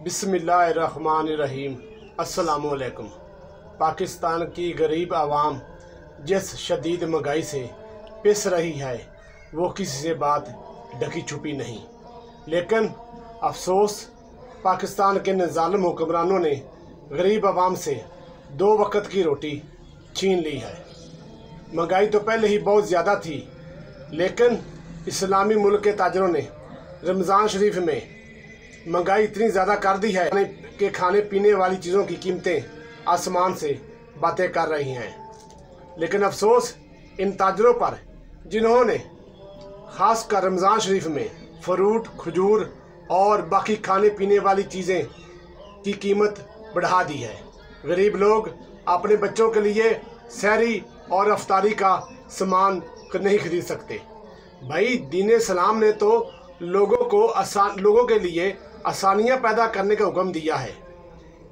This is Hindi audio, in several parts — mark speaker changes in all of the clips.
Speaker 1: बिस्मिल्लाहिर्रहमानिर्रहीम। अस्सलामुअलैकुम। पाकिस्तान की गरीब आवाम जिस शदीद महंगाई से पिस रही है वो किसी से बात ढकी छुपी नहीं, लेकिन अफसोस पाकिस्तान के इन ज़ालिम हुक्मरानों ने गरीब आवाम से 2 वक्त की रोटी छीन ली है। महंगाई तो पहले ही बहुत ज़्यादा थी, लेकिन इस्लामी मुल्क के ताजरों ने रमज़ान शरीफ में महंगाई इतनी ज़्यादा कर दी है कि खाने पीने वाली चीज़ों की कीमतें आसमान से बातें कर रही हैं। लेकिन अफसोस इन ताजरों पर जिन्होंने ख़ास कर रमज़ान शरीफ में फ्रूट, खजूर और बाकी खाने पीने वाली चीज़ें की कीमत बढ़ा दी है। गरीब लोग अपने बच्चों के लिए सहरी और अफ्तारी का सामान नहीं खरीद सकते। भाई दीन इस्लाम ने तो लोगों के लिए आसानियाँ पैदा करने का हुक्म दिया है।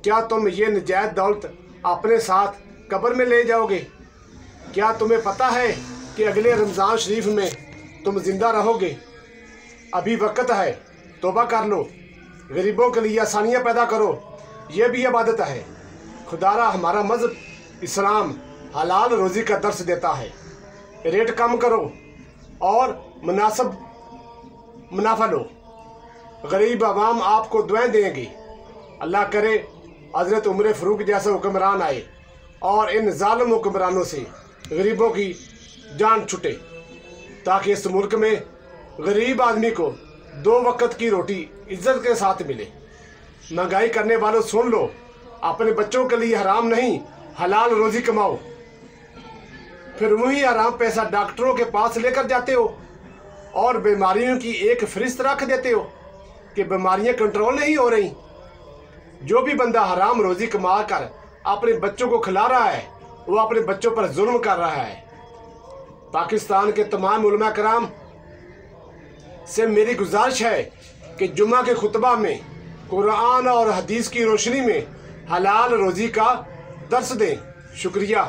Speaker 1: क्या तुम ये नजायज़ दौलत अपने साथ कब्र में ले जाओगे? क्या तुम्हें पता है कि अगले रमज़ान शरीफ में तुम ज़िंदा रहोगे? अभी वक्त है, तौबा कर लो, गरीबों के लिए आसानियाँ पैदा करो। ये भी इबादत है। खुदारा हमारा मज़हब इस्लाम हलाल रोज़ी का दर्स देता है। रेट कम करो और मुनासिब मुनाफा लो। गरीब आवाम आपको दुआएं देंगी। अल्लाह करे हज़रत उमर फ़ारूक जैसे हुक्मरान आए और इन ज़ालिम हुक्मरानों से गरीबों की जान छुटे, ताकि इस मुल्क में गरीब आदमी को 2 वक्त की रोटी इज्जत के साथ मिले। महंगाई करने वालों सुन लो, अपने बच्चों के लिए हराम नहीं, हलाल रोज़ी कमाओ। फिर वही हराम पैसा डॉक्टरों के पास लेकर जाते हो और बीमारियों की एक फहरिस्त रख देते हो कि बीमारियां कंट्रोल नहीं हो रही। जो भी बंदा हराम रोज़ी कमा कर अपने बच्चों को खिला रहा है वो अपने बच्चों पर जुल्म कर रहा है। पाकिस्तान के तमाम उलमा कराम से मेरी गुजारिश है कि जुम्मा के खुतबा में कुरान और हदीस की रोशनी में हलाल रोज़ी का दर्स दें। शुक्रिया।